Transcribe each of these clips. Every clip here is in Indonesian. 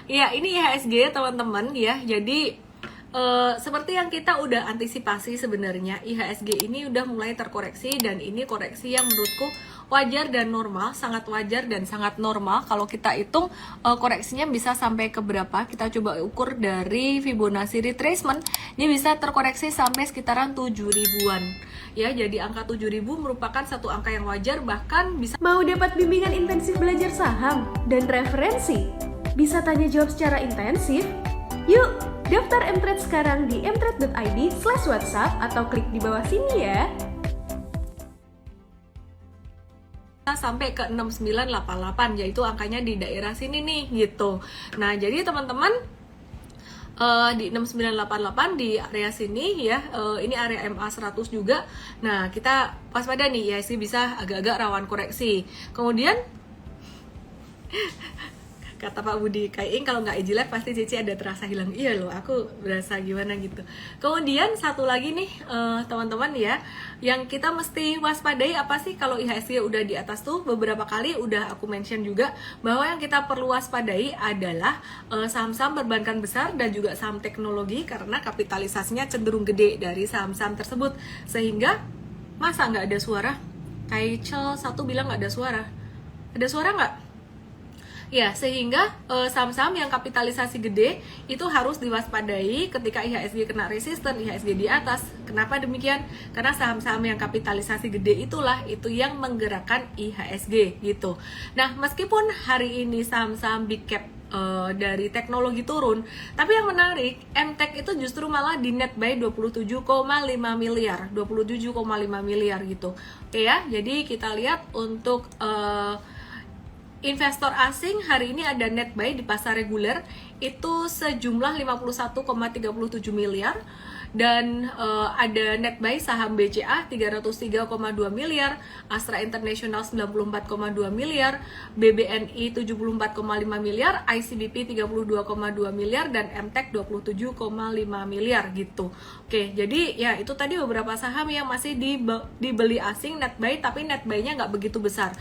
Ya, ini IHSG teman-teman ya. Jadi seperti yang kita udah antisipasi sebenarnya, IHSG ini udah mulai terkoreksi dan ini koreksi yang menurutku wajar dan normal, sangat wajar dan sangat normal. Kalau kita hitung koreksinya bisa sampai ke berapa, kita coba ukur dari Fibonacci retracement, ini bisa terkoreksi sampai sekitaran 7 ribuan. Ya, jadi angka 7.000 merupakan satu angka yang wajar, bahkan bisa. Mau dapat bimbingan intensif belajar saham dan referensi? Bisa tanya jawab secara intensif? Yuk, daftar Mtrade sekarang di mtrade.id/whatsapp atau klik di bawah sini ya. Sampai ke 6988, yaitu angkanya di daerah sini nih gitu. Nah, jadi teman-teman di 6988 di area sini ya, ini area MA 100 juga. Nah, kita waspada nih ya, sih bisa agak-agak rawan koreksi. Kemudian kata Pak Budi, kayaknya kalau nggak IG live pasti Cici ada terasa hilang. Iya loh, aku berasa gimana gitu. Kemudian satu lagi nih teman-teman ya, yang kita mesti waspadai apa sih kalau IHSG udah di atas tuh. Beberapa kali udah aku mention juga bahwa yang kita perlu waspadai adalah saham-saham perbankan besar dan juga saham teknologi, karena kapitalisasinya cenderung gede dari saham-saham tersebut. Sehingga masa nggak ada suara? Kaicel satu bilang nggak ada suara. Ada suara nggak? Ya, sehingga saham-saham yang kapitalisasi gede itu harus diwaspadai ketika IHSG kena resisten, IHSG di atas. Kenapa demikian? Karena saham-saham yang kapitalisasi gede itulah itu yang menggerakkan IHSG gitu. Nah, meskipun hari ini saham-saham big cap dari teknologi turun, tapi yang menarik, MTech itu justru malah di net buy 27,5 miliar, 27,5 miliar gitu. Oke ya, jadi kita lihat untuk investor asing hari ini ada net buy di pasar reguler itu sejumlah 51,37 miliar, dan ada net buy saham BCA 303,2 miliar, Astra International 94,2 miliar, BBNI 74,5 miliar, ICBP 32,2 miliar, dan MTech 27,5 miliar gitu. Oke, jadi ya itu tadi beberapa saham yang masih dibeli asing net buy, tapi net buy-nya nggak begitu besar.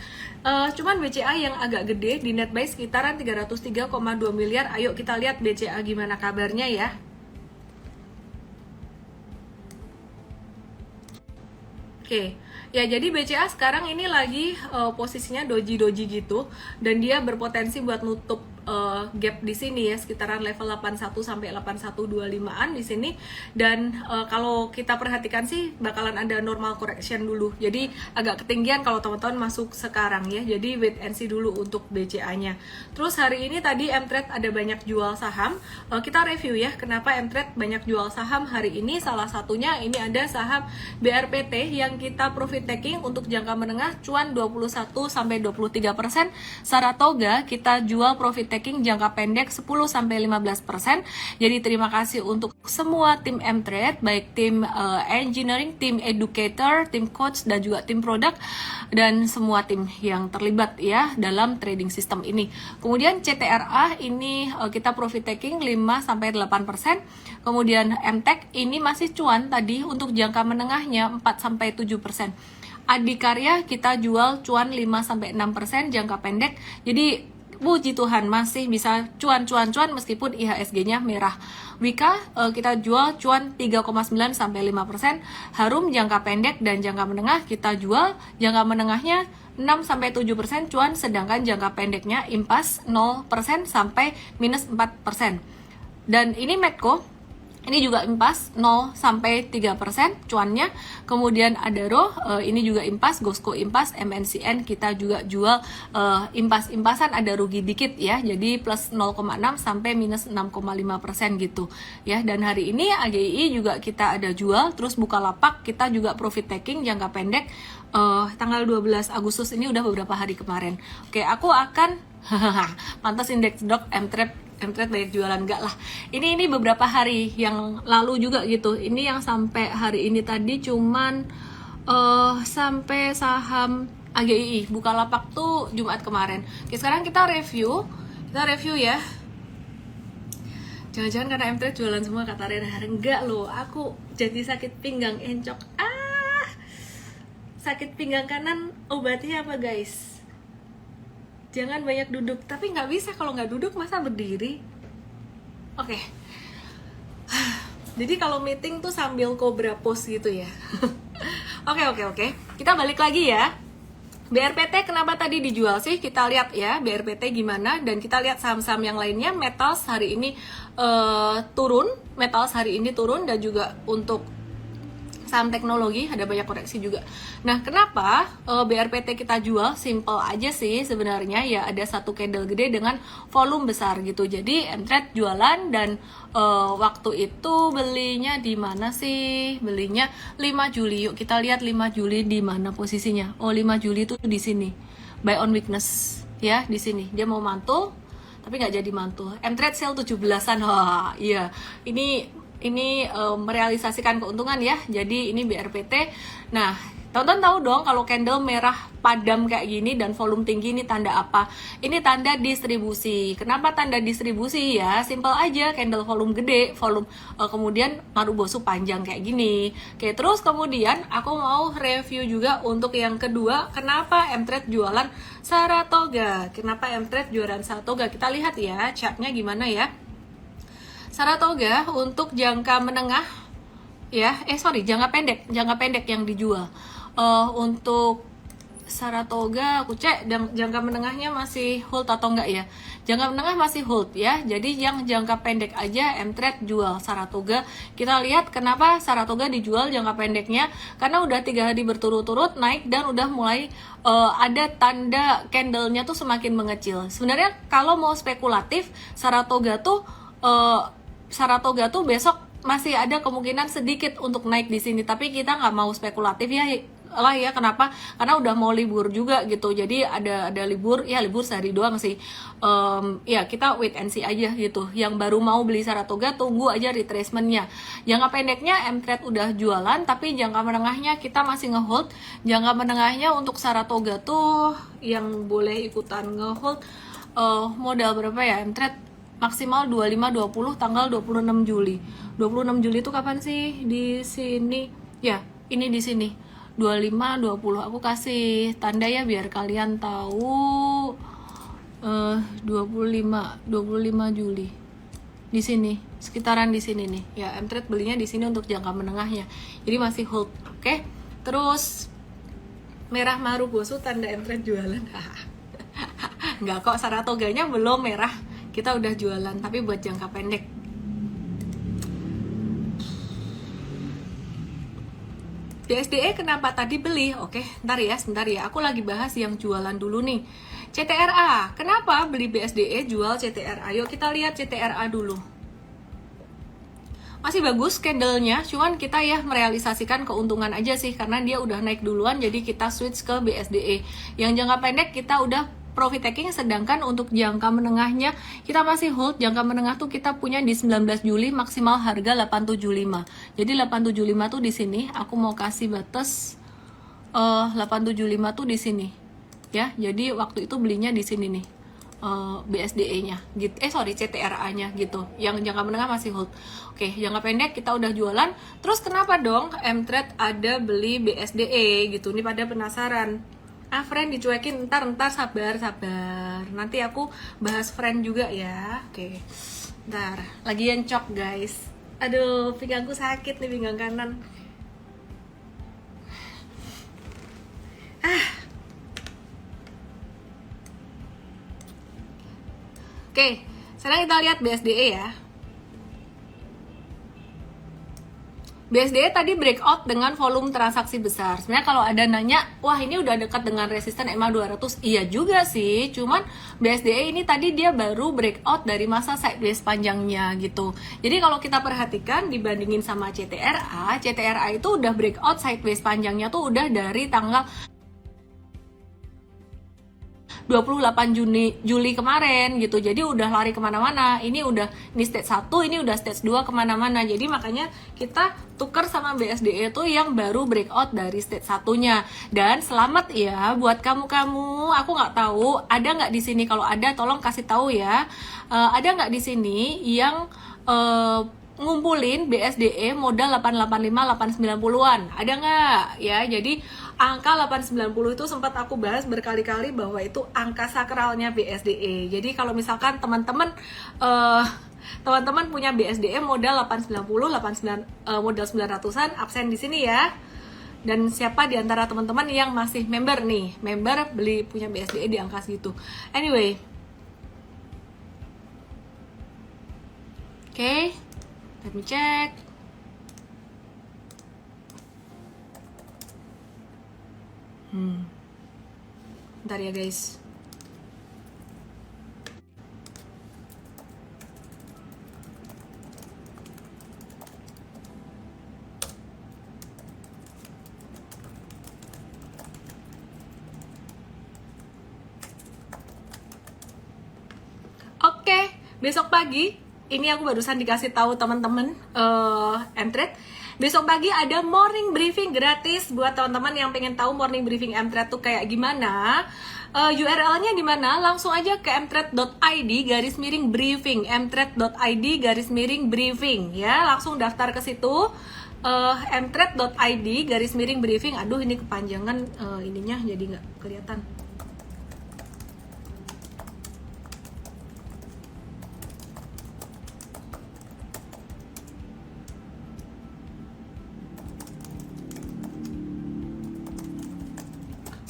Cuman BCA yang agak gede di net buy sekitaran 303,2 miliar. Ayo kita lihat BCA gimana kabarnya ya. Oke, ya jadi BCA sekarang ini lagi posisinya doji-doji gitu, dan dia berpotensi buat nutup gap di sini ya, sekitaran level 81 sampai 8125-an di sini. Dan kalau kita perhatikan sih bakalan ada normal correction dulu. Jadi agak ketinggian kalau teman-teman masuk sekarang ya. Jadi wait and see dulu untuk BCA-nya. Terus hari ini tadi Mtrade ada banyak jual saham. Kita review ya kenapa Mtrade banyak jual saham hari ini. Salah satunya ini ada saham BRPT yang kita profit taking untuk jangka menengah cuan 21 sampai 23%. Saratoga kita jual profit taking jangka pendek 10-15%. Jadi terima kasih untuk semua tim Mtrade, baik tim engineering, tim educator, tim coach, dan juga tim produk, dan semua tim yang terlibat ya dalam trading system ini. Kemudian CTRA ini kita profit taking 5-8%. Kemudian MTech ini masih cuan tadi untuk jangka menengahnya 4-7%. Adikarya kita jual cuan 5-6% jangka pendek. Jadi puji Tuhan masih bisa cuan meskipun IHSG-nya merah. Wika kita jual cuan 3,9 sampai 5%. Harum jangka pendek dan jangka menengah kita jual jangka menengahnya 6 sampai 7% cuan, sedangkan jangka pendeknya impas 0% sampai minus 4%. Dan ini Medco ini juga impas 0 sampai 3% cuannya. Kemudian Adaro ini juga impas, Gosco impas, MNCN kita juga jual impas-impasan, ada rugi dikit ya. Jadi plus 0,6 sampai minus 6,5% gitu ya. Dan hari ini AGI juga kita ada jual. Terus Bukalapak kita juga profit taking jangka pendek tanggal 12 Agustus ini udah beberapa hari kemarin. Oke, aku akan pantas indeks dok Mtrade banyak jualan enggak lah. Ini beberapa hari yang lalu juga gitu. Ini yang sampai hari ini tadi cuman sampai saham AGI, Bukalapak tuh Jumat kemarin. Oke, sekarang kita review ya. Jangan-jangan karena Mtrade jualan semua kata Rera. Enggak loh, aku jadi sakit pinggang encok. Sakit pinggang kanan obatnya apa guys? Jangan banyak duduk, tapi nggak bisa kalau nggak duduk masa berdiri. Oke. Jadi kalau meeting tuh sambil Cobra pose gitu ya. Oke. Kita balik lagi ya. BRPT kenapa tadi dijual sih? Kita lihat ya BRPT gimana, dan kita lihat saham-saham yang lainnya. Metals hari ini turun, dan juga untuk saham teknologi ada banyak koreksi juga. Nah, kenapa BRPT kita jual? Simple aja sih sebenarnya, ya ada satu candle gede dengan volume besar gitu. Jadi Mtrade jualan, dan waktu itu belinya di mana sih? Belinya 5 Juli. Yuk kita lihat 5 Juli di mana posisinya. Oh, 5 Juli itu di sini. Buy on weakness ya, di sini. Dia mau mantul tapi nggak jadi mantul. Mtrade sell 17-an. Wah, iya. Ini merealisasikan keuntungan ya. Jadi ini BRPT. Nah, teman-teman tahu dong kalau candle merah padam kayak gini dan volume tinggi, ini tanda apa? Ini tanda distribusi. Kenapa tanda distribusi ya? Simple aja, candle volume gede, kemudian Marubozu panjang kayak gini. Oke, terus kemudian aku mau review juga untuk yang kedua, kenapa Mtrade jualan Saratoga? Kenapa Mtrade jualan Saratoga? Kita lihat ya, chartnya gimana ya. Saratoga untuk jangka menengah ya, jangka pendek yang dijual. Untuk Saratoga aku cek jangka menengahnya masih hold atau enggak ya. Jangka menengah masih hold ya. Jadi yang jangka pendek aja Mtrade jual Saratoga. Kita lihat kenapa Saratoga dijual jangka pendeknya, karena udah 3 hari berturut-turut naik dan udah mulai ada tanda candlenya tuh semakin mengecil. Sebenarnya kalau mau spekulatif, Saratoga tuh besok masih ada kemungkinan sedikit untuk naik di sini, tapi kita nggak mau spekulatif ya lah ya. Kenapa? Karena udah mau libur juga gitu, jadi ada libur sehari doang sih. Ya kita wait and see aja gitu. Yang baru mau beli Saratoga tunggu aja retracementnya. Jangka pendeknya Mtrade udah jualan, tapi jangka menengahnya kita masih ngehold. Jangka menengahnya untuk Saratoga tuh yang boleh ikutan ngehold modal berapa ya Mtrade? Maksimal 25-20 tanggal 26 Juli. 26 Juli itu kapan sih? Di sini. Ya, ini di sini. 25-20. Aku kasih tanda ya biar kalian tahu. 25 Juli. Di sini, sekitaran di sini nih. Ya, Mtrade belinya di sini untuk jangka menengahnya. Jadi masih hold, oke? Terus merah Marubozu tanda Mtrade jualan. Enggak kok, Saratoganya belum merah. Kita udah jualan, tapi buat jangka pendek. BSDE kenapa tadi beli? Oke, sebentar ya. Aku lagi bahas yang jualan dulu nih. CTRA, kenapa beli BSDE jual CTRA? Yuk kita lihat CTRA dulu. Masih bagus candlenya, cuman kita ya merealisasikan keuntungan aja sih, karena dia udah naik duluan, jadi kita switch ke BSDE. Yang jangka pendek kita udah profit taking, sedangkan untuk jangka menengahnya kita masih hold. Jangka menengah tuh kita punya di 19 Juli maksimal harga 875. Jadi 875 tuh di sini. Aku mau kasih batas 875 tuh di sini. Ya, jadi waktu itu belinya di sini nih. BSDE-nya gitu. CTRA-nya gitu. Yang jangka menengah masih hold. Oke, jangka pendek kita udah jualan. Terus kenapa dong Mtrade ada beli BSDE gitu? Ini pada penasaran. Friend dicuekin, ntar sabar. Nanti aku bahas friend juga ya. Oke. Ntar, lagi encok guys. Aduh, pinggangku sakit nih, pinggang kanan. Oke, sekarang kita lihat BSDE ya. BSDE tadi breakout dengan volume transaksi besar. Sebenarnya kalau ada nanya, wah ini udah dekat dengan resisten EMA 200. Iya juga sih, cuman BSDE ini tadi dia baru breakout dari masa sideways panjangnya gitu. Jadi kalau kita perhatikan dibandingin sama CTRA itu udah breakout sideways panjangnya tuh udah dari tanggal 28 Juli kemarin gitu. Jadi udah lari kemana-mana. Ini stage 1, ini udah stage 2 kemana-mana. Jadi makanya kita tukar sama BSDE itu yang baru breakout dari stage 1-nya. Dan selamat ya buat kamu-kamu. Aku nggak tahu ada nggak di sini. Kalau ada tolong kasih tahu ya. Ada nggak di sini yang ngumpulin BSDE modal 885 890-an? Ada nggak ya? Jadi angka 890 itu sempat aku bahas berkali-kali bahwa itu angka sakralnya BSDE. Jadi kalau misalkan teman-teman teman-teman punya BSDM modal 890, 89 modal 900-an absen di sini ya. Dan siapa di antara teman-teman yang masih member nih, member beli punya BSDE di angka segitu. Anyway, oke, let me check. Bentar ya guys. Oke, besok pagi ini aku barusan dikasih tahu teman-teman Mtrade. Besok pagi ada morning briefing gratis buat teman-teman yang pengen tahu morning briefing Mtrade tuh kayak gimana. URL-nya di mana? Langsung aja ke mtrade.id/briefing, mtrade.id/briefing ya. Langsung daftar ke situ. mtrade.id/briefing. Aduh, ini kepanjangan ininya jadi nggak kelihatan.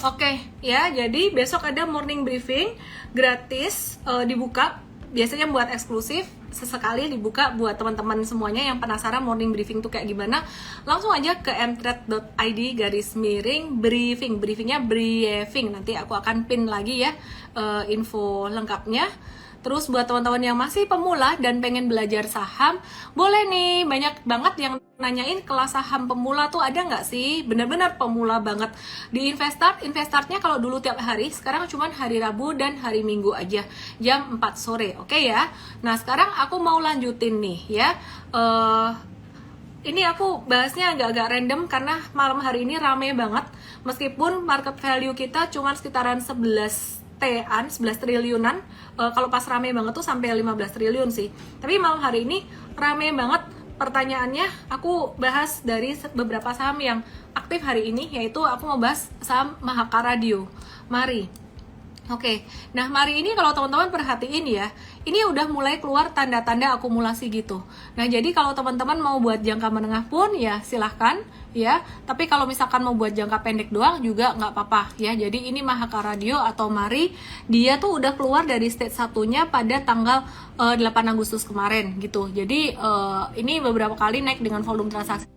Oke, ya, jadi besok ada morning briefing gratis dibuka, biasanya buat eksklusif, sesekali dibuka buat teman-teman semuanya yang penasaran morning briefing tuh kayak gimana. Langsung aja ke mtrade.id/briefing, briefingnya briefing, nanti aku akan pin lagi ya info lengkapnya. Terus buat teman-teman yang masih pemula dan pengen belajar saham, boleh nih, banyak banget yang nanyain kelas saham pemula tuh ada nggak sih? Bener-bener pemula banget. Di Investartnya kalau dulu tiap hari, sekarang cuma hari Rabu dan hari Minggu aja, jam 4 sore, oke ya? Nah sekarang aku mau lanjutin nih ya. Ini aku bahasnya agak-agak random karena malam hari ini rame banget. Meskipun market value kita cuma sekitaran 11 triliunan, kalau pas rame banget tuh sampai 15 triliun sih. Tapi malam hari ini rame banget pertanyaannya. Aku bahas dari beberapa saham yang aktif hari ini, yaitu aku mau bahas saham Mahaka Radio, Mari. Oke, nah Mari ini kalau teman-teman perhatiin ya, ini udah mulai keluar tanda-tanda akumulasi gitu. Nah jadi kalau teman-teman mau buat jangka menengah pun ya silahkan ya. Tapi kalau misalkan mau buat jangka pendek doang juga nggak apa-apa ya. Jadi ini Mahaka Radio atau Mari, dia tuh udah keluar dari stage satunya pada tanggal 8 Agustus kemarin gitu. Jadi ini beberapa kali naik dengan volume transaksi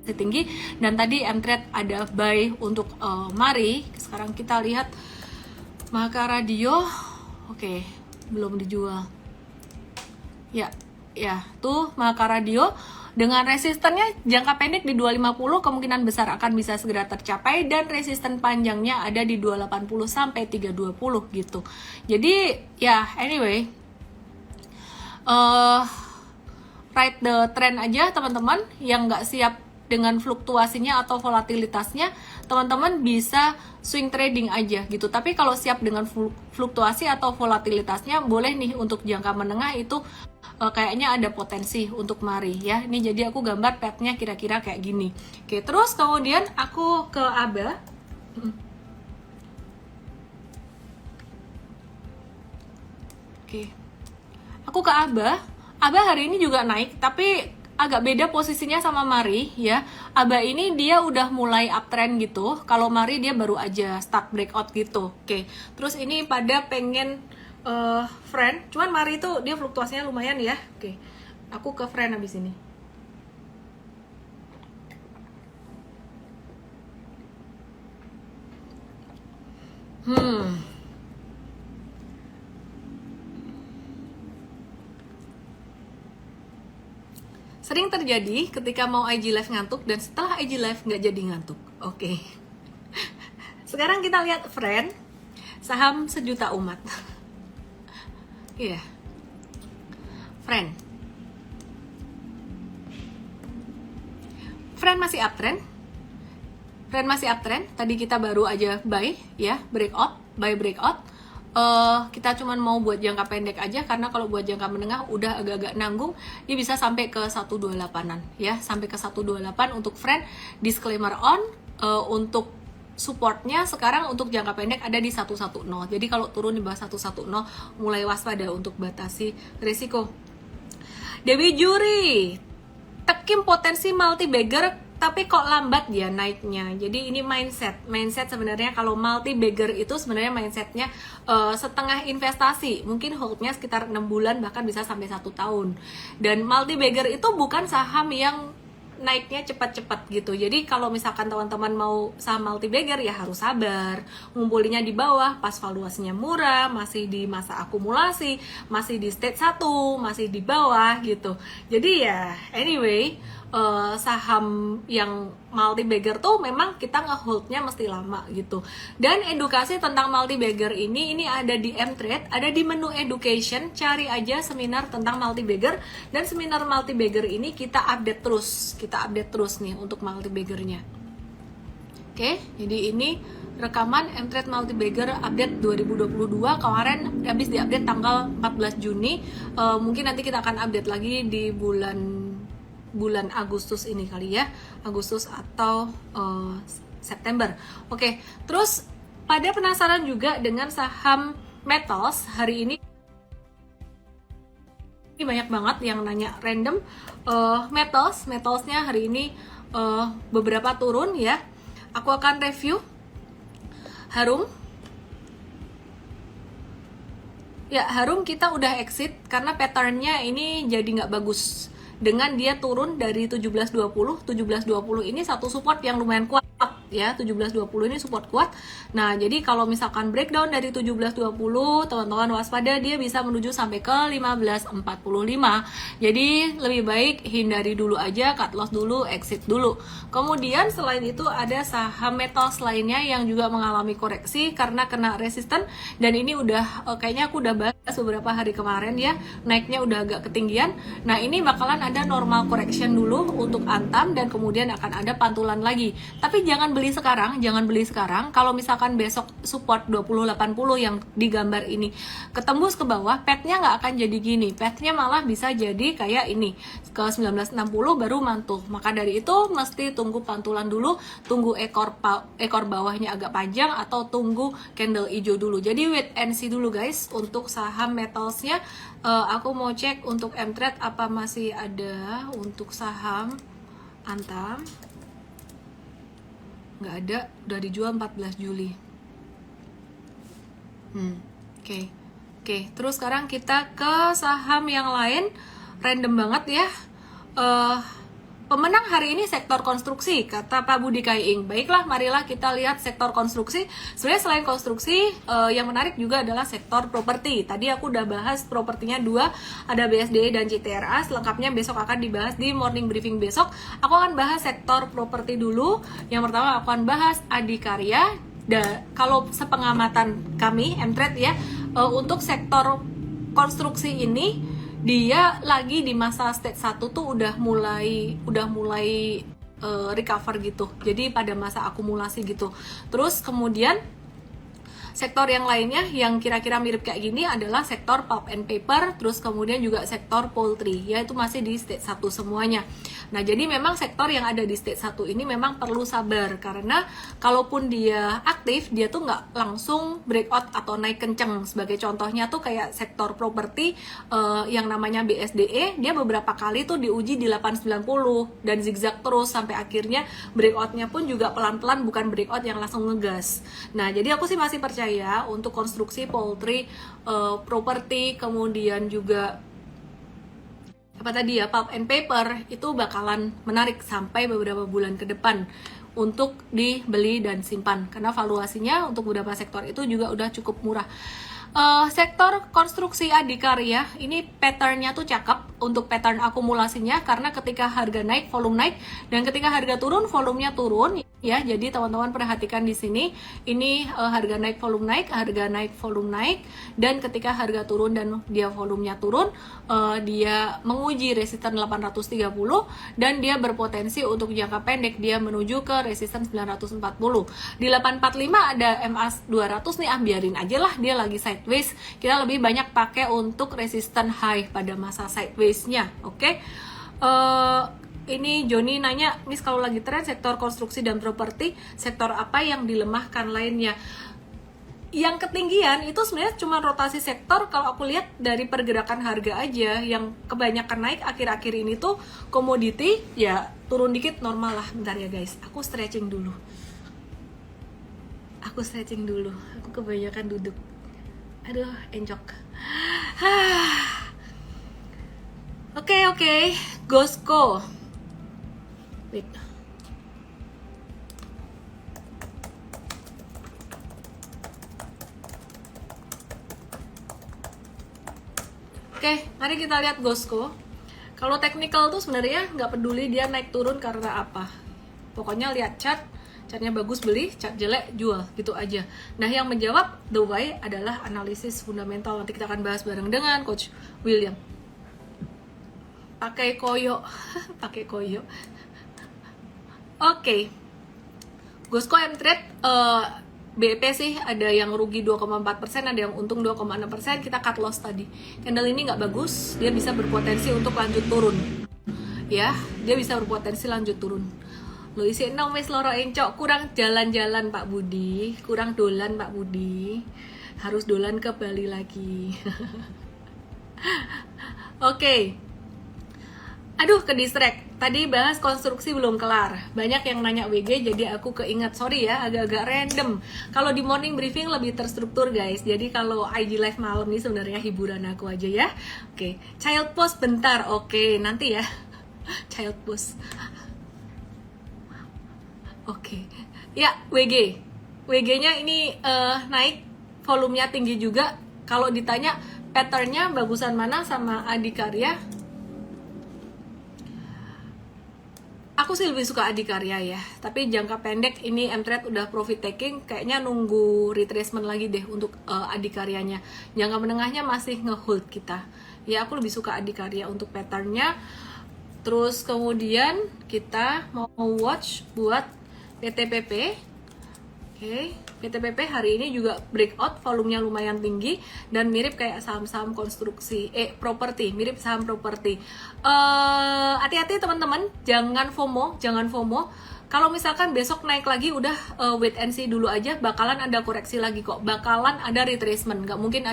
tinggi, dan tadi Mtrade ada buy untuk Mari. Sekarang kita lihat Mahaka Radio. Oke, belum dijual ya tuh Mahaka Radio dengan resistennya jangka pendek di 250 kemungkinan besar akan bisa segera tercapai, dan resisten panjangnya ada di 280 sampai 320 gitu. Jadi ya anyway, ride the trend aja teman-teman. Yang nggak siap dengan fluktuasinya atau volatilitasnya, teman-teman bisa swing trading aja gitu. Tapi kalau siap dengan fluktuasi atau volatilitasnya, boleh nih untuk jangka menengah itu kayaknya ada potensi untuk Mari ya. Ini jadi aku gambar pattnya kira-kira kayak gini. Oke, terus kemudian aku ke ABA. Oke, aku ke ABA. ABA hari ini juga naik, tapi agak beda posisinya sama Mari ya. ABA ini dia udah mulai uptrend gitu. Kalau Mari dia baru aja start breakout gitu. Oke. Terus ini pada pengen friend, cuman Mari itu dia fluktuasinya lumayan ya. Oke. Aku ke friend habis ini. Sering terjadi ketika mau IG live ngantuk, dan setelah IG live nggak jadi ngantuk. Oke. Sekarang kita lihat friend, saham sejuta umat. Iya. Friend masih uptrend. Friend masih uptrend. Tadi kita baru aja buy ya, breakout, buy breakout. Kita cuman mau buat jangka pendek aja, karena kalau buat jangka menengah udah agak-agak nanggung. Dia bisa sampai ke 128-an ya, sampai ke 128 untuk friend. Disclaimer on, untuk supportnya sekarang untuk jangka pendek ada di 110. Jadi kalau turun di bawah 110 mulai waspada untuk batasi risiko. Dewi Juri, Tekim potensi multi bagger tapi kok lambat ya naiknya. Jadi ini mindset sebenarnya. Kalau multi bagger itu sebenarnya mindsetnya setengah investasi, mungkin holdnya sekitar 6 bulan bahkan bisa sampai 1 tahun. Dan multi bagger itu bukan saham yang naiknya cepat-cepat gitu. Jadi kalau misalkan teman-teman mau saham multi bagger ya harus sabar. Ngumpulinya di bawah pas valuasinya murah, masih di masa akumulasi, masih di stage 1, masih di bawah gitu. Jadi ya anyway, saham yang multi bagger tuh memang kita ngeholdnya mesti lama gitu. Dan edukasi tentang multi bagger ini ada di Mtrade, ada di menu education, cari aja seminar tentang multi bagger. Dan seminar multi bagger ini kita update terus nih untuk multi baggernya. Oke, jadi ini rekaman Mtrade multi bagger update 2022. Kemarin habis diupdate tanggal 14 Juni. Mungkin nanti kita akan update lagi di bulan Agustus ini kali ya, Agustus atau September. Oke, terus pada penasaran juga dengan saham metals hari ini banyak banget yang nanya random. Metalsnya hari ini beberapa turun ya. Aku akan review Harum. Ya, Harum kita udah exit karena patternnya ini jadi nggak bagus. Dengan dia turun dari 1720 ini satu support yang lumayan kuat ya, 1720 ini support kuat. Nah, jadi kalau misalkan breakdown dari 1720, teman-teman waspada dia bisa menuju sampai ke 1545. Jadi lebih baik hindari dulu aja, cut loss dulu, exit dulu. Kemudian selain itu ada saham metals lainnya yang juga mengalami koreksi karena kena resisten, dan ini udah kayaknya aku udah bahas beberapa hari kemarin ya, naiknya udah agak ketinggian. Nah, ini bakalan ada normal correction dulu untuk Antam dan kemudian akan ada pantulan lagi. Tapi jangan beli sekarang. Kalau misalkan besok support 2080 yang digambar ini ketembus ke bawah, petnya nggak akan jadi gini. Petnya malah bisa jadi kayak ini, ke 1960 baru mantul. Maka dari itu mesti tunggu pantulan dulu, tunggu ekor bawahnya agak panjang, atau tunggu candle hijau dulu. Jadi wait and see dulu guys untuk saham metalsnya. Aku mau cek untuk Mtrade apa masih ada untuk saham Antam. Nggak ada, udah dijual 14 Juli. Oke. Terus sekarang kita ke saham yang lain, random banget ya. Pemenang hari ini sektor konstruksi, kata Pak Budi Kaiing. Baiklah, marilah kita lihat sektor konstruksi. Sebenarnya selain konstruksi, yang menarik juga adalah sektor properti. Tadi aku udah bahas propertinya 2, ada BSD dan CTRA. Selengkapnya besok akan dibahas di morning briefing besok. Aku akan bahas sektor properti dulu. Yang pertama aku akan bahas Adikarya. Kalau sepengamatan kami, Mtrade ya, untuk sektor konstruksi ini dia lagi di masa stage 1 tuh udah mulai recover gitu. Jadi pada masa akumulasi gitu. Terus kemudian sektor yang lainnya yang kira-kira mirip kayak gini adalah sektor pulp and paper, terus kemudian juga sektor poultry, yaitu masih di stage 1 semuanya. Nah, jadi memang sektor yang ada di stage 1 ini memang perlu sabar, karena kalaupun dia aktif, dia tuh nggak langsung breakout atau naik kenceng. Sebagai contohnya tuh kayak sektor properti yang namanya BSDE, dia beberapa kali tuh diuji di 890 dan zigzag terus sampai akhirnya breakoutnya pun juga pelan-pelan, bukan breakout yang langsung ngegas. Nah, jadi aku sih masih percaya untuk konstruksi, poultry, properti, kemudian juga apa tadi ya, pulp and paper itu bakalan menarik sampai beberapa bulan ke depan untuk dibeli dan simpan, karena valuasinya untuk beberapa sektor itu juga udah cukup murah. Sektor konstruksi Adikarya ini patternnya tuh cakep untuk pattern akumulasinya, karena ketika harga naik volume naik, dan ketika harga turun volumenya turun ya. Jadi teman-teman perhatikan di sini, ini harga naik volume naik, harga naik volume naik, dan ketika harga turun dan dia volumenya turun, dia menguji resisten 830 dan dia berpotensi untuk jangka pendek dia menuju ke resisten 940. Di 845 ada MA 200 nih, biarin aja lah, dia lagi sideways. Kita lebih banyak pakai untuk resisten high pada masa sideways-nya, oke? ini Joni nanya, Miss kalau lagi tren sektor konstruksi dan properti, sektor apa yang dilemahkan lainnya? Yang ketinggian itu sebenarnya cuma rotasi sektor. Kalau aku lihat dari pergerakan harga aja, yang kebanyakan naik akhir-akhir ini tuh komoditi, ya turun dikit normal lah. Bentar ya guys, aku stretching dulu. Aku kebanyakan duduk. Aduh, encok. Oke, Gosco. Wait. Oke, mari kita lihat Gosco. Kalau technical tuh sebenarnya nggak peduli dia naik turun karena apa. Pokoknya lihat chartnya bagus beli, chart jelek jual, gitu aja. Nah, yang menjawab the why adalah analisis fundamental. Nanti kita akan bahas bareng dengan Coach William. Pakai koyo, pakai koyo. Oke, Gosco M-Trade BEP sih ada yang rugi 2,4%, ada yang untung 2,6%. Kita cut loss tadi. Candle ini nggak bagus, dia bisa berpotensi untuk lanjut turun. Ya, dia bisa berpotensi lanjut turun. Lo isi 6 wis loro encok, kurang jalan-jalan Pak Budi, kurang dolan Pak Budi. Harus dolan ke Bali lagi. Oke. Aduh, ke distract. Tadi bahas konstruksi belum kelar. Banyak yang nanya WG, jadi aku keinget. Sorry ya, agak-agak random. Kalau di morning briefing lebih terstruktur guys. Jadi kalau IG live malam ini sebenarnya hiburan aku aja ya. Oke, child post bentar. Oke, nanti ya. Child post. Oke. Ya, WG. WG-nya ini naik, volumenya tinggi juga. Kalau ditanya patternnya bagusan mana sama Adikarya, aku sih lebih suka Adikarya ya, tapi jangka pendek ini M-Trade udah profit taking, kayaknya nunggu retracement lagi deh untuk Adikaryanya. Jangka menengahnya masih ngehold kita. Ya, aku lebih suka Adikarya untuk patternnya. Terus kemudian kita mau watch buat PTPP. Oke, PTPP hari ini juga breakout, volumenya lumayan tinggi dan mirip kayak saham-saham konstruksi, properti, mirip saham properti. Hati-hati teman-teman, jangan FOMO. Kalau misalkan besok naik lagi, udah wait and see dulu aja, bakalan ada koreksi lagi kok, bakalan ada retracement, nggak mungkin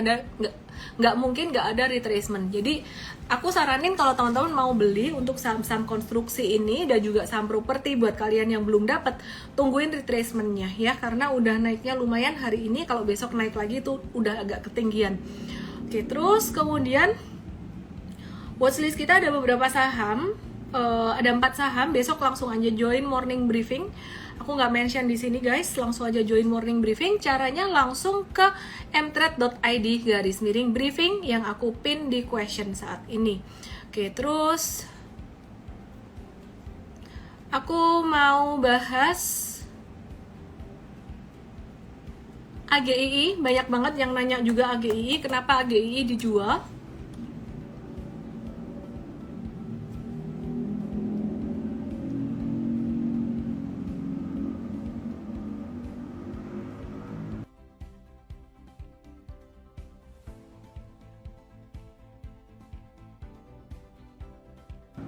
nggak ada retracement. Jadi aku saranin kalau teman-teman mau beli untuk saham-saham konstruksi ini dan juga saham properti, buat kalian yang belum dapat, tungguin retracementnya ya, karena udah naiknya lumayan hari ini. Kalau besok naik lagi tuh udah agak ketinggian. Oke, terus kemudian watchlist kita ada beberapa saham. Ada 4 saham. Besok langsung aja join morning briefing. Aku nggak mention di sini guys, langsung aja join morning briefing. Caranya langsung ke mtrade.id/briefing yang aku pin di question saat ini. Oke, terus aku mau bahas AGII. Banyak banget yang nanya juga AGII, kenapa AGII dijual.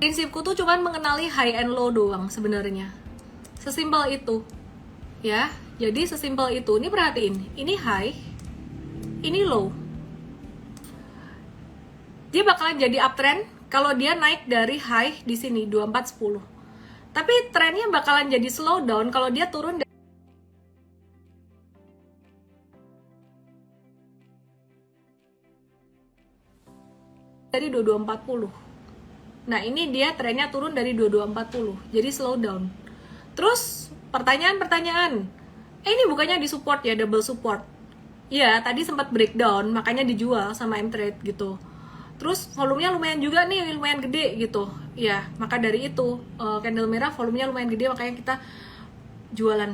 Prinsipku tuh cuman mengenali high and low doang sebenarnya. Sesimpel itu. Ya, jadi sesimpel itu. Ini perhatiin, ini high, ini low. Dia bakalan jadi uptrend kalau dia naik dari high di sini 2410. Tapi trennya bakalan jadi slow down kalau dia turun dari 2240. Nah, ini dia trennya turun dari 2240, jadi slow down. Terus pertanyaan, ini bukannya di support ya, double support. Ya, tadi sempat breakdown, makanya dijual sama M-Trade gitu. Terus volumenya lumayan juga nih, lumayan gede gitu. Ya, maka dari itu candle merah volumenya lumayan gede, makanya kita jualan.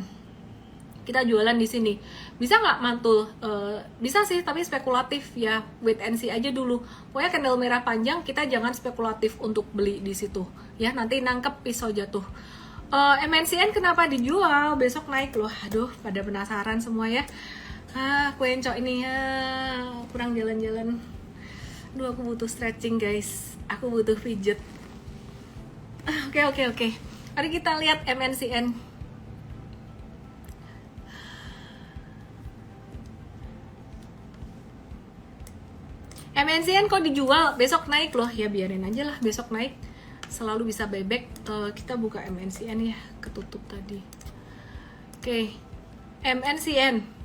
Kita jualan di sini. Bisa nggak mantul? Bisa sih, tapi spekulatif ya. Wait and see aja dulu. Pokoknya candle merah panjang, kita jangan spekulatif untuk beli di situ. Ya, nanti nangkep pisau jatuh. MNCN kenapa dijual? Besok naik loh. Aduh, pada penasaran semua ya. Kuencok ini ya, kurang jalan-jalan. Aduh, aku butuh stretching guys. Aku butuh pijat. Oke. Mari kita lihat MNCN. MNCN kok dijual, besok naik loh. Ya biarin aja lah, besok naik. Selalu bisa buyback. Kita buka MNCN ya, ketutup tadi. Oke, MNCN.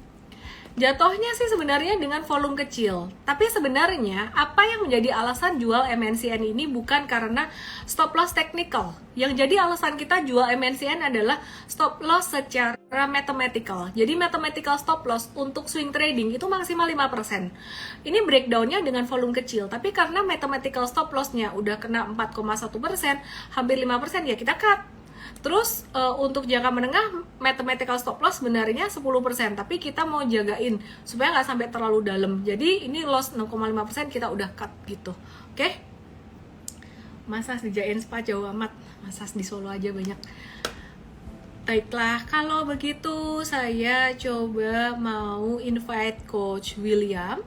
Jatuhnya sih sebenarnya dengan volume kecil. Tapi sebenarnya apa yang menjadi alasan jual MNCN ini bukan karena stop loss technical. Yang jadi alasan kita jual MNCN adalah stop loss secara mathematical. Jadi mathematical stop loss untuk swing trading itu maksimal 5%. Ini breakdownnya dengan volume kecil. Tapi karena mathematical stop loss-nya udah kena 4,1%, hampir 5%, ya kita cut. Terus untuk jangka menengah mathematical stop loss sebenarnya 10%, tapi kita mau jagain supaya nggak sampai terlalu dalam. Jadi ini loss 6,5% kita udah cut gitu. Oke? Masa dijain spa jauh amat, masa di Solo aja banyak. Baiklah, kalau begitu saya coba mau invite Coach William.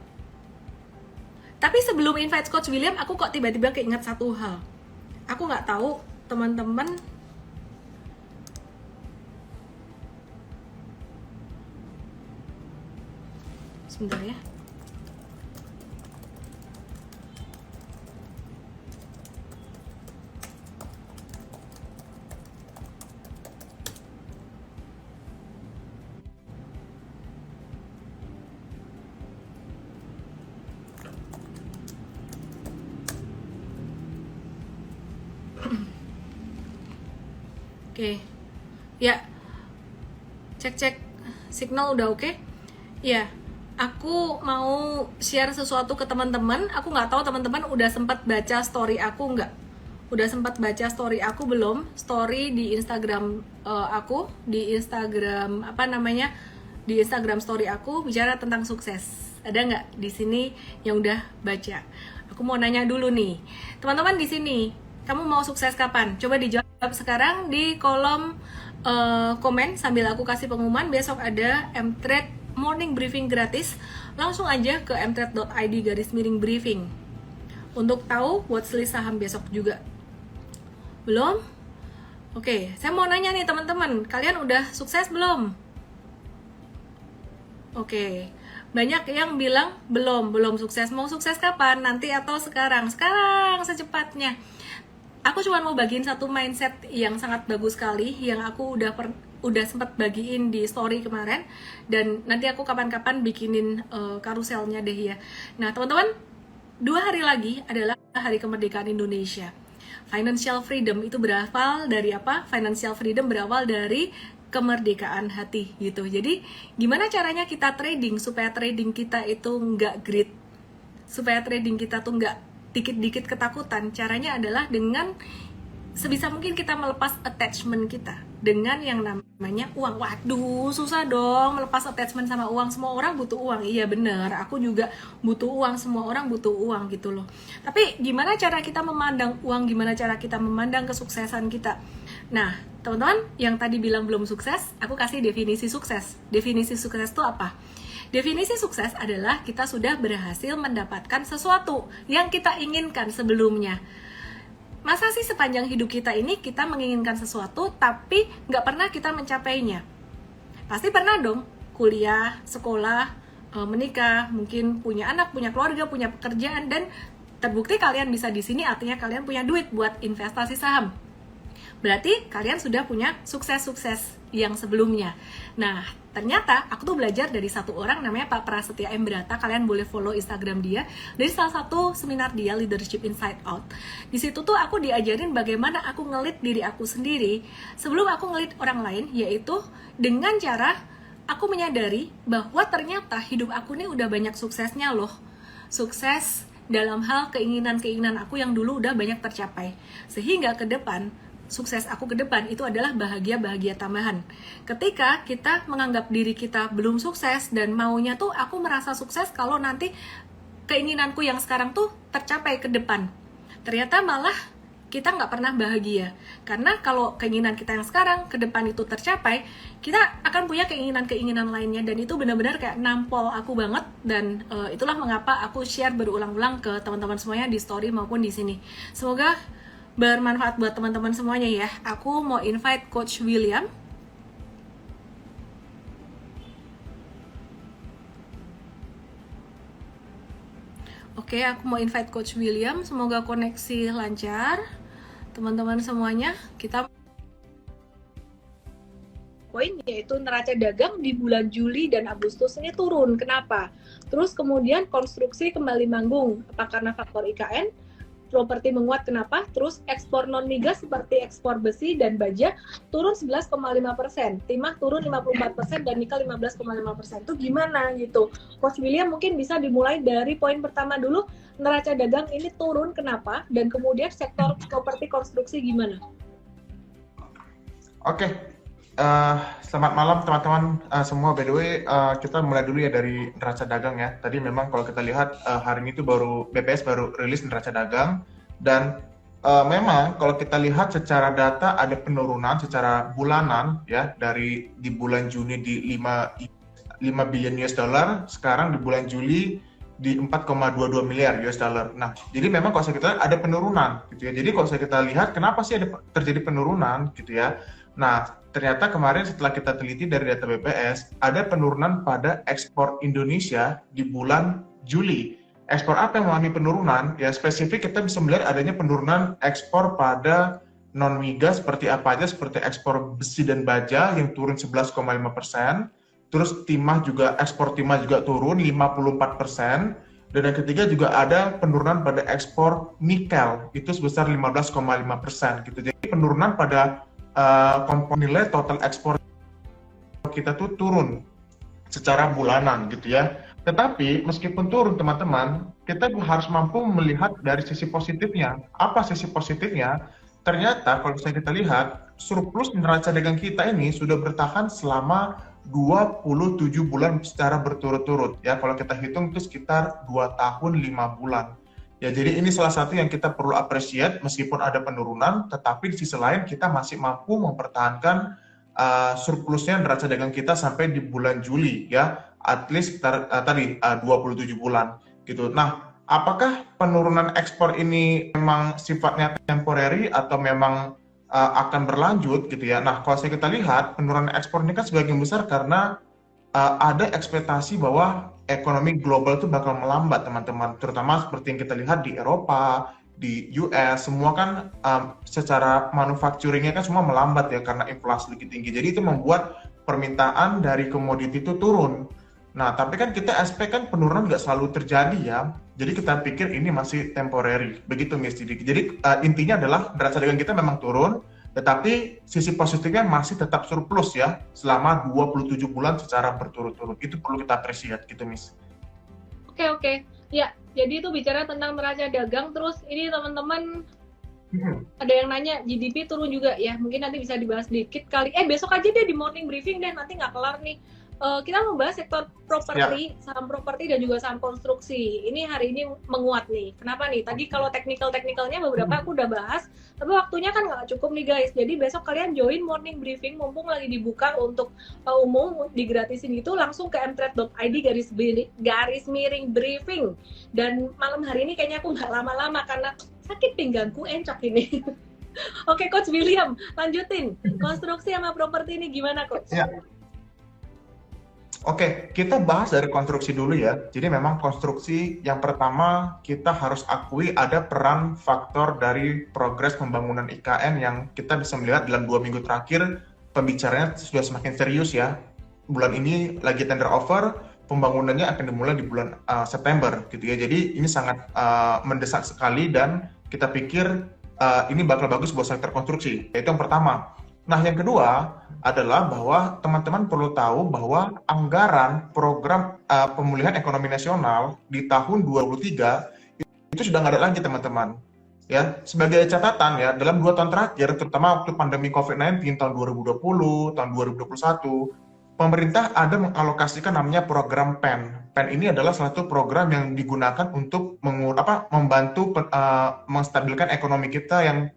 Tapi sebelum invite Coach William, aku kok tiba-tiba keinget satu hal. Aku nggak tahu teman-teman sebentar ya. Oke. Ya. Cek signal udah oke? Ya. Aku mau share sesuatu ke teman-teman. Aku nggak tahu teman-teman udah sempat baca story aku nggak? Udah sempat baca story aku belum? Story di Instagram aku, di Instagram di Instagram story aku bicara tentang sukses. Ada nggak di sini yang udah baca? Aku mau nanya dulu nih, teman-teman di sini, kamu mau sukses kapan? Coba dijawab sekarang di kolom komen sambil aku kasih pengumuman. Besok ada mtrade morning briefing gratis, langsung aja ke mtrade.id/briefing untuk tahu watchlist saham besok juga. Belum? Oke, saya mau nanya nih teman-teman, kalian udah sukses belum? Oke, banyak yang bilang belum sukses. Mau sukses kapan? Nanti atau sekarang? Sekarang, secepatnya. Aku cuma mau bagiin satu mindset yang sangat bagus sekali, yang aku udah sempat bagiin di story kemarin, dan nanti aku kapan-kapan bikinin karuselnya deh ya. Nah teman-teman, 2 hari lagi adalah hari kemerdekaan Indonesia. Financial freedom itu berawal dari apa? Financial freedom berawal dari kemerdekaan hati gitu. Jadi gimana caranya kita trading supaya trading kita itu nggak greed, supaya trading kita tuh nggak dikit-dikit ketakutan? Caranya adalah dengan sebisa mungkin kita melepas attachment kita dengan yang namanya uang. Waduh, susah dong melepas attachment sama uang. Semua orang butuh uang. Iya bener, aku juga butuh uang. Semua orang butuh uang gitu loh. Tapi gimana cara kita memandang uang? Gimana cara kita memandang kesuksesan kita? Nah, teman-teman yang tadi bilang belum sukses, aku kasih definisi sukses. Definisi sukses itu apa? Definisi sukses adalah kita sudah berhasil mendapatkan sesuatu yang kita inginkan sebelumnya. Masa sih sepanjang hidup kita ini kita menginginkan sesuatu tapi nggak pernah kita mencapainya? Pasti pernah dong, kuliah, sekolah, menikah, mungkin punya anak, punya keluarga, punya pekerjaan, dan terbukti kalian bisa di sini artinya kalian punya duit buat investasi saham. Berarti kalian sudah punya sukses-sukses yang sebelumnya. Nah, ternyata aku tuh belajar dari satu orang namanya Pak Prasetya M. Brata. Kalian boleh follow Instagram dia. Dari salah satu seminar dia, Leadership Inside Out. Di situ tuh aku diajarin bagaimana aku ngelit diri aku sendiri sebelum aku ngelit orang lain, yaitu dengan cara aku menyadari bahwa ternyata hidup aku nih udah banyak suksesnya loh. Sukses dalam hal keinginan-keinginan aku yang dulu udah banyak tercapai. Sehingga ke depan, sukses aku ke depan itu adalah bahagia-bahagia tambahan. Ketika kita menganggap diri kita belum sukses dan maunya tuh aku merasa sukses kalau nanti keinginanku yang sekarang tuh tercapai ke depan, ternyata malah kita nggak pernah bahagia. Karena kalau keinginan kita yang sekarang ke depan itu tercapai, kita akan punya keinginan-keinginan lainnya, dan itu benar-benar kayak nampol aku banget. Dan itulah mengapa aku share berulang-ulang ke teman-teman semuanya di story maupun di sini. Semoga bermanfaat buat teman-teman semuanya ya. Aku mau invite Coach William. Oke, aku mau invite Coach William. Semoga koneksi lancar. Teman-teman semuanya, kita poin yaitu neraca dagang di bulan Juli dan Agustus ini turun. Kenapa? Terus kemudian konstruksi kembali manggung. Apa karena faktor IKN? Properti menguat, kenapa? Terus ekspor non migas seperti ekspor besi dan baja turun 11,5%, timah turun 54% dan nikel 15,5%. Itu gimana gitu? Coach William mungkin bisa dimulai dari poin pertama dulu, neraca dagang ini turun kenapa? Dan kemudian sektor properti konstruksi gimana? Oke. Selamat malam teman-teman semua. By the way, kita mulai dulu ya dari neraca dagang ya. Tadi memang kalau kita lihat hari ini tuh BPS baru rilis neraca dagang, dan memang kalau kita lihat secara data ada penurunan secara bulanan ya, dari di bulan Juni di 5 billion US dollar, sekarang di bulan Juli di 4,22 miliar US dollar. Nah, jadi memang kalau kita lihat ada penurunan gitu ya. Jadi kalau kita lihat kenapa sih ada terjadi penurunan gitu ya. Nah, ternyata kemarin setelah kita teliti dari data BPS, ada penurunan pada ekspor Indonesia di bulan Juli. Ekspor apa yang mengalami penurunan? Ya spesifik kita bisa melihat adanya penurunan ekspor pada non-migas seperti apa aja, seperti ekspor besi dan baja yang turun 11,5%. Terus ekspor timah juga turun 54%. Dan yang ketiga juga ada penurunan pada ekspor nikel, itu sebesar 15,5% gitu. Jadi penurunan pada komponen nilai total ekspor kita tuh turun secara bulanan gitu ya. Tetapi meskipun turun teman-teman, kita harus mampu melihat dari sisi positifnya. Apa sisi positifnya? Ternyata kalau misalnya kita lihat, surplus neraca dagang kita ini sudah bertahan selama 27 bulan secara berturut-turut ya. Kalau kita hitung itu sekitar 2 tahun 5 bulan. Ya, jadi ini salah satu yang kita perlu appreciate meskipun ada penurunan, tetapi di sisi lain kita masih mampu mempertahankan surplusnya neraca dagang kita sampai di bulan Juli ya, at least tadi 27 bulan gitu. Nah, apakah penurunan ekspor ini memang sifatnya temporary atau memang akan berlanjut gitu ya? Nah, kalau kita lihat penurunan ekspor ini kan sebagian besar karena ada ekspektasi bahwa ekonomi global itu bakal melambat teman-teman, terutama seperti yang kita lihat di Eropa, di US, semua kan secara manufacturingnya kan semua melambat ya karena inflasi lebih tinggi. Jadi itu membuat permintaan dari komoditi itu turun. Nah, tapi kan kita expect kan penurunan nggak selalu terjadi ya. Jadi kita pikir ini masih temporary, begitu Miss Didi. Jadi intinya adalah neraca dagang kita memang turun, tetapi sisi positifnya masih tetap surplus ya selama 27 bulan secara berturut-turut. Itu perlu kita appreciate gitu, Miss. Oke. Ya, jadi itu bicara tentang neraca dagang. Terus ini teman-teman ada yang nanya GDP turun juga ya. Mungkin nanti bisa dibahas dikit kali. Besok aja deh di morning briefing deh, nanti nggak kelar nih. Kita membahas sektor properti, saham properti dan juga saham konstruksi. Ini hari ini menguat nih. Kenapa nih? Tadi kalau teknikalnya beberapa aku udah bahas, tapi waktunya kan nggak cukup nih guys. Jadi besok kalian join morning briefing, mumpung lagi dibuka untuk umum, digratisin gitu, langsung ke mtrade.id garis miring briefing. Dan malam hari ini kayaknya aku nggak lama-lama karena sakit pinggangku, encok ini. Oke, Coach William, lanjutin. Konstruksi sama properti ini gimana, Coach? Ya. Oke, kita bahas dari konstruksi dulu ya. Jadi memang konstruksi yang pertama kita harus akui ada peran faktor dari progres pembangunan IKN yang kita bisa melihat dalam 2 minggu terakhir pembicaranya sudah semakin serius ya. Bulan ini lagi tender offer, pembangunannya akan dimulai di bulan September gitu ya. Jadi ini sangat mendesak sekali dan kita pikir ini bakal bagus buat sektor konstruksi. Itu yang pertama. Nah, yang kedua adalah bahwa teman-teman perlu tahu bahwa anggaran program pemulihan ekonomi nasional di tahun 2023 itu sudah nggak ada lagi teman-teman. Ya, sebagai catatan ya, dalam 2 tahun terakhir, terutama waktu pandemi COVID-19 tahun 2020, tahun 2021, pemerintah ada mengalokasikan namanya program PEN. PEN ini adalah salah satu program yang digunakan untuk membantu menstabilkan ekonomi kita yang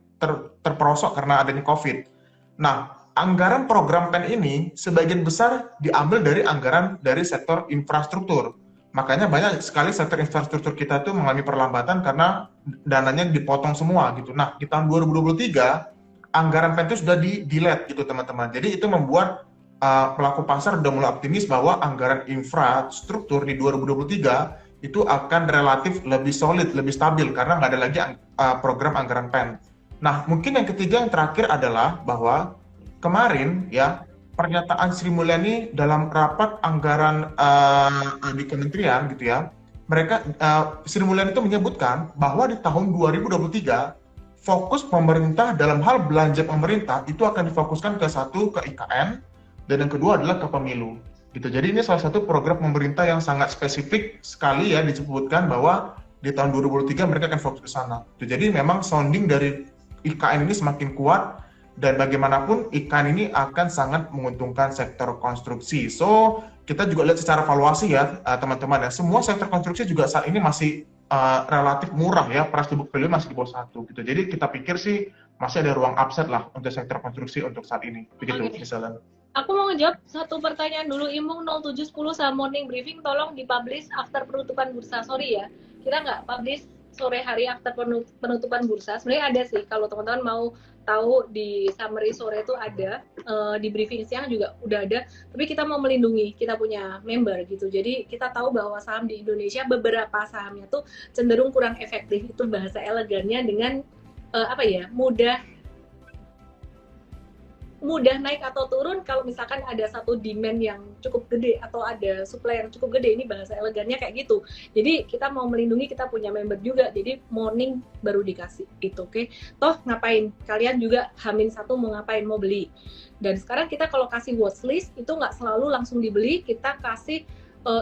terperosok karena adanya COVID. Nah, anggaran program PEN ini sebagian besar diambil dari anggaran dari sektor infrastruktur. Makanya banyak sekali sektor infrastruktur kita tuh mengalami perlambatan karena dananya dipotong semua gitu. Nah, di tahun 2023 anggaran pen itu sudah di-delete gitu teman-teman. Jadi itu membuat pelaku pasar udah mulai optimis bahwa anggaran infrastruktur di 2023 itu akan relatif lebih solid, lebih stabil karena nggak ada lagi program anggaran pen. Nah, mungkin yang ketiga yang terakhir adalah bahwa kemarin ya pernyataan Sri Mulyani dalam rapat anggaran di kementerian gitu ya, mereka Sri Mulyani itu menyebutkan bahwa di tahun 2023 fokus pemerintah dalam hal belanja pemerintah itu akan difokuskan ke satu ke IKN dan yang kedua adalah ke pemilu. Gitu. Jadi ini salah satu program pemerintah yang sangat spesifik sekali ya disebutkan bahwa di tahun 2023 mereka akan fokus ke sana. Jadi memang sounding dari IKN ini semakin kuat dan bagaimanapun IKN ini akan sangat menguntungkan sektor konstruksi. So kita juga lihat secara valuasi ya teman-teman ya. Semua sektor konstruksi juga saat ini masih relatif murah ya, price to book value masih di bawah 1 gitu. Jadi kita pikir sih masih ada ruang upside lah untuk sektor konstruksi untuk saat ini. Begitu misalnya. Aku mau ngejawab satu pertanyaan dulu. Imung 0710 sama morning briefing tolong dipublish after penutupan bursa. Sorry ya, kita nggak publish sore hari after penutupan bursa. Sebenarnya ada sih, kalau teman-teman mau tahu di summary sore itu ada, di briefing siang juga udah ada, tapi kita mau melindungi, kita punya member gitu. Jadi kita tahu bahwa saham di Indonesia, beberapa sahamnya tuh cenderung kurang efektif, itu bahasa elegannya, dengan mudah naik atau turun kalau misalkan ada satu demand yang cukup gede atau ada supply yang cukup gede. Ini bahasa elegannya kayak gitu. Jadi kita mau melindungi, kita punya member juga, jadi morning baru dikasih gitu, oke? Toh ngapain? Kalian juga H-1 mau ngapain? Mau beli. Dan sekarang kita kalau kasih watchlist itu nggak selalu langsung dibeli, kita kasih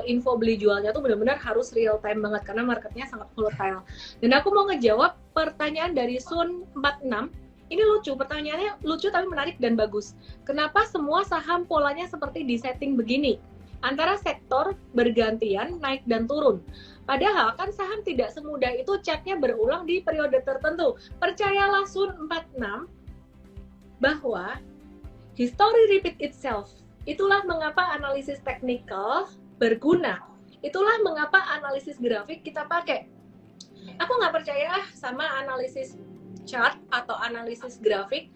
info beli jualnya tuh benar-benar harus real time banget karena marketnya sangat volatile. Dan aku mau ngejawab pertanyaan dari Sun 46. Ini lucu, pertanyaannya lucu tapi menarik dan bagus. Kenapa semua saham polanya seperti di setting begini? Antara sektor bergantian naik dan turun. Padahal kan saham tidak semudah itu chartnya berulang di periode tertentu. Percayalah Sun 46 bahwa history repeat itself. Itulah mengapa analisis teknikal berguna. Itulah mengapa analisis grafik kita pakai. Aku nggak percaya sama analisis chart atau analisis grafik.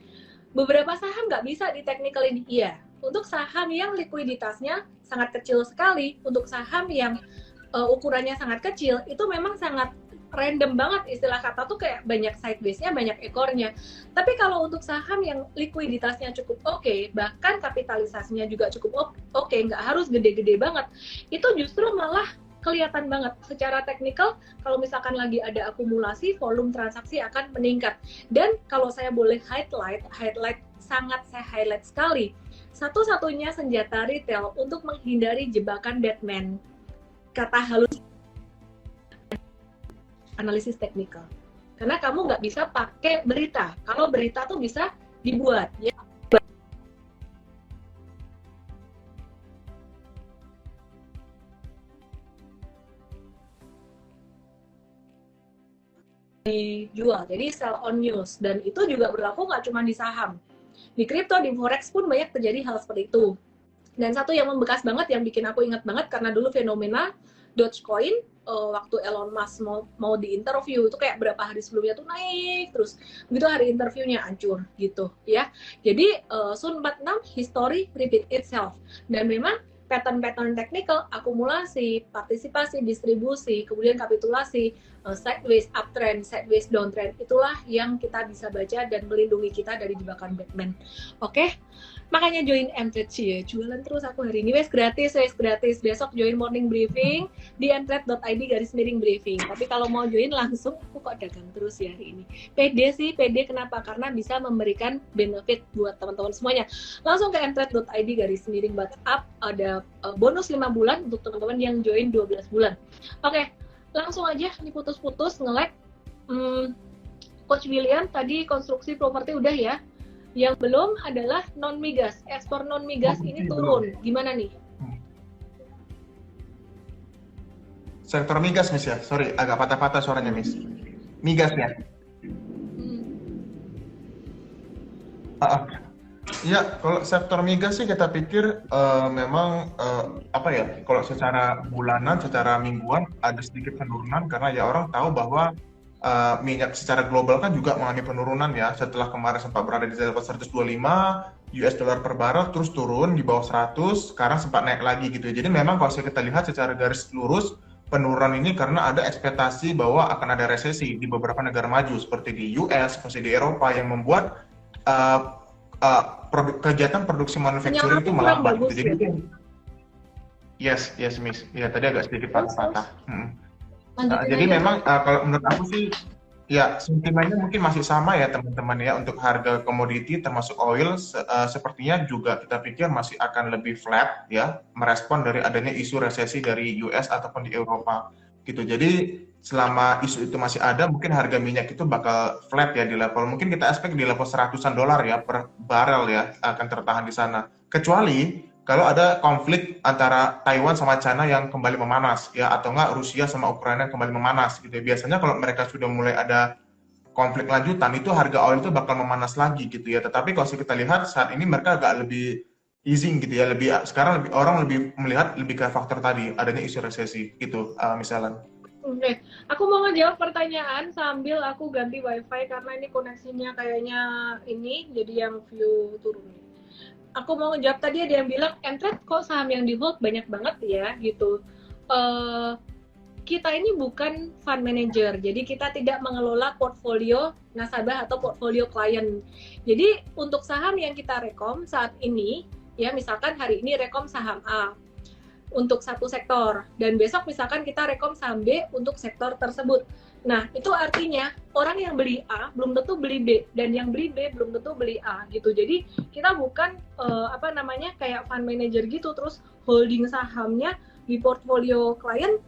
Beberapa saham nggak bisa di technical ini, iya. Untuk saham yang likuiditasnya sangat kecil sekali, untuk saham yang ukurannya sangat kecil, itu memang sangat random banget, istilah kata tuh kayak banyak sideways-nya, banyak ekornya. Tapi kalau untuk saham yang likuiditasnya cukup oke, bahkan kapitalisasinya juga cukup oke, nggak harus gede-gede banget, itu justru malah kelihatan banget secara teknikal. Kalau misalkan lagi ada akumulasi, volume transaksi akan meningkat. Dan kalau saya boleh highlight sangat saya highlight sekali, satu-satunya senjata retail untuk menghindari jebakan deadman, kata halus, analisis teknikal. Karena kamu nggak bisa pakai berita. Kalau berita tuh bisa dibuat ya, dijual, jadi sell on news. Dan itu juga berlaku nggak cuma di saham, di kripto, di forex pun banyak terjadi hal seperti itu. Dan satu yang membekas banget, yang bikin aku ingat banget, karena dulu fenomena Dogecoin, waktu Elon Musk mau di interview itu kayak berapa hari sebelumnya tuh naik terus, begitu hari interviewnya hancur gitu ya. Jadi Sun 46 history repeat itself, dan memang pattern-pattern teknikal, akumulasi, partisipasi, distribusi, kemudian kapitulasi, sideways uptrend, sideways downtrend, itulah yang kita bisa baca dan melindungi kita dari jebakan Batman. Oke? Makanya join mtrade ya, jualan terus aku hari ini, wes gratis. Besok join morning briefing di mtrade.id/briefing. Tapi kalau mau join langsung, aku kok dagang terus ya hari ini. Pede kenapa? Karena bisa memberikan benefit buat teman-teman semuanya. Langsung ke mtrade.id/WhatsApp, ada bonus 5 bulan untuk teman-teman yang join 12 bulan. Oke, langsung aja, ini putus-putus nge-lag. Coach William tadi konstruksi properti udah ya. Yang belum adalah non-migas, ekspor non-migas ini turun. Gimana nih? Sektor migas, Miss ya? Sorry, agak patah-patah suaranya, Miss. Migas ya? Ya, kalau sektor migas sih kita pikir memang apa ya, kalau secara bulanan, secara mingguan ada sedikit penurunan karena ya orang tahu bahwa minyak secara global kan juga mengalami penurunan ya. Setelah kemarin sempat berada di level 125 US dollar per barrel, terus turun di bawah 100, sekarang sempat naik lagi gitu ya. Jadi memang kalau kita lihat secara garis lurus penurunan ini karena ada ekspektasi bahwa akan ada resesi di beberapa negara maju seperti di US, seperti di Eropa yang membuat uh, kegiatan produksi Sinyal manufacturing aku itu kurang melambat bagus gitu. Jadi ya. yes Miss. Ya tadi agak sedikit Terus, patah-patah. lanjutin Jadi aja memang Kak. kalau menurut aku sih ya sentimennya mungkin masih sama ya teman-teman ya untuk harga komoditi termasuk oil sepertinya juga kita pikir masih akan lebih flat ya merespon dari adanya isu resesi dari US ataupun di Eropa gitu. Jadi selama isu itu masih ada mungkin harga minyak itu bakal flat ya di level mungkin kita expect di level seratusan dolar ya per barel ya akan tertahan di sana. Kecuali kalau ada konflik antara Taiwan sama China yang kembali memanas ya atau enggak Rusia sama Ukraina yang kembali memanas gitu ya. Biasanya kalau mereka sudah mulai ada konflik lanjutan itu harga oil itu bakal memanas lagi gitu ya. Tetapi kalau kita lihat saat ini mereka agak lebih easing gitu ya. Lebih sekarang lebih orang lebih melihat lebih ke faktor tadi adanya isu resesi gitu misalnya. Oke, aku mau ngejawab pertanyaan sambil aku ganti wifi karena ini koneksinya kayaknya ini jadi yang view turun. Aku mau ngejawab tadi ada yang bilang Mtrade kok saham yang di hold banyak banget ya gitu. Eh, kita ini bukan fund manager, jadi kita tidak mengelola portfolio nasabah atau portfolio klien. Jadi untuk saham yang kita rekom saat ini, ya misalkan hari ini rekom saham A untuk satu sektor, dan besok misalkan kita rekom saham B untuk sektor tersebut. Nah, itu artinya orang yang beli A belum tentu beli B, dan yang beli B belum tentu beli A gitu. Jadi kita bukan kayak fund manager gitu, terus holding sahamnya di portfolio klien,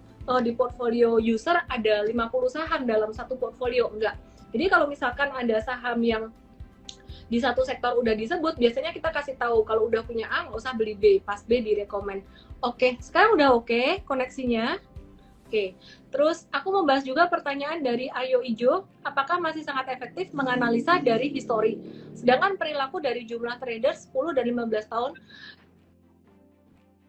di portfolio user ada 50 saham dalam satu portfolio, enggak. Jadi kalau misalkan ada saham yang di satu sektor udah disebut, biasanya kita kasih tahu kalau udah punya A nggak usah beli B, pas B direkomend. Oke, sekarang udah oke koneksinya. Oke, terus aku mau bahas juga pertanyaan dari Ayo Ijo, apakah masih sangat efektif menganalisa dari histori? Sedangkan perilaku dari jumlah trader 10 dan 15 tahun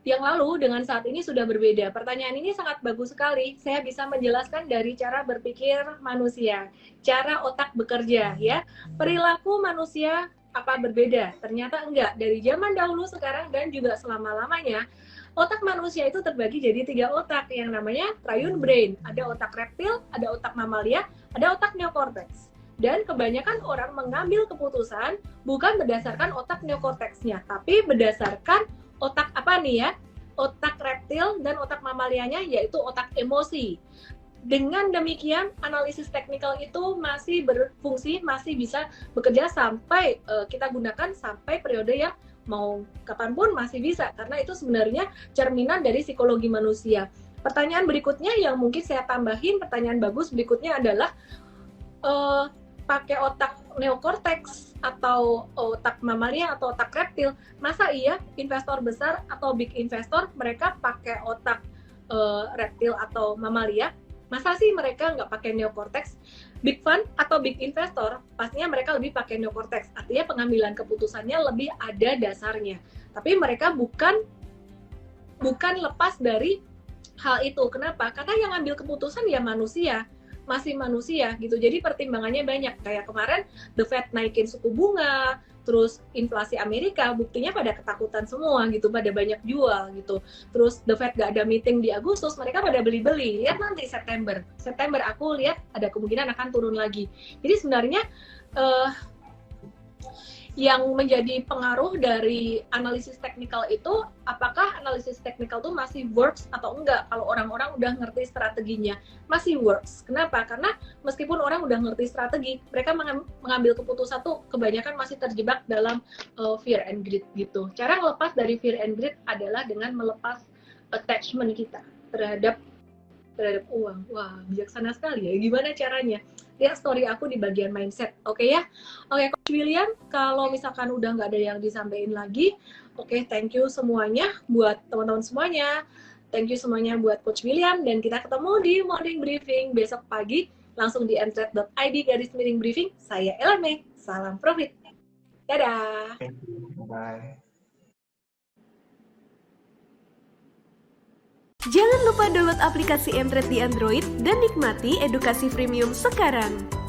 yang lalu dengan saat ini sudah berbeda. Pertanyaan ini sangat bagus sekali. Saya bisa menjelaskan dari cara berpikir manusia, cara otak bekerja ya. Perilaku manusia apa berbeda? Ternyata enggak. Dari zaman dahulu, sekarang, dan juga selama-lamanya, otak manusia itu terbagi jadi 3 otak yang namanya triune brain. Ada otak reptil, ada otak mamalia, ada otak neokortex. Dan kebanyakan orang mengambil keputusan bukan berdasarkan otak neokorteksnya, tapi berdasarkan otak apa nih ya? Otak reptil dan otak mamalianya, yaitu otak emosi. Dengan demikian, analisis teknikal itu masih berfungsi, masih bisa bekerja sampai kita gunakan sampai periode yang mau kapanpun masih bisa, karena itu sebenarnya cerminan dari psikologi manusia. Pertanyaan berikutnya yang mungkin saya tambahin, pertanyaan bagus berikutnya adalah pakai otak neokortex atau otak mamalia atau otak reptil, masa iya investor besar atau big investor mereka pakai otak reptil atau mamalia? Masa sih mereka nggak pakai neokortex? Big fund atau big investor pastinya mereka lebih pakai neokortex, artinya pengambilan keputusannya lebih ada dasarnya. Tapi mereka bukan lepas dari hal itu. Kenapa? Karena yang ambil keputusan ya manusia, masih manusia gitu. Jadi pertimbangannya banyak. Kayak kemarin The Fed naikin suku bunga, terus inflasi Amerika, buktinya pada ketakutan semua gitu, pada banyak jual gitu. Terus The Fed gak ada meeting di Agustus, mereka pada beli-beli. Lihat nanti September aku lihat ada kemungkinan akan turun lagi. Jadi sebenarnya yang menjadi pengaruh dari analisis teknikal itu, apakah analisis teknikal itu masih works atau enggak? Kalau orang-orang udah ngerti strateginya, masih works. Kenapa? Karena meskipun orang udah ngerti strategi, mereka mengambil keputusan tuh kebanyakan masih terjebak dalam fear and greed gitu. Cara melepas dari fear and greed adalah dengan melepas attachment kita terhadap uang. Wah, bijaksana sekali ya. Gimana caranya? Lihat story aku di bagian mindset, oke ya? Oke, Coach William, kalau misalkan udah nggak ada yang disampaikan lagi, oke, thank you semuanya buat teman-teman semuanya. Thank you semuanya buat Coach William, dan kita ketemu di morning briefing besok pagi, langsung di mtrade.id/briefing. Saya Elame, salam profit. Dadah! Thank you. Bye. Jangan lupa download aplikasi Mtrade di Android dan nikmati edukasi premium sekarang.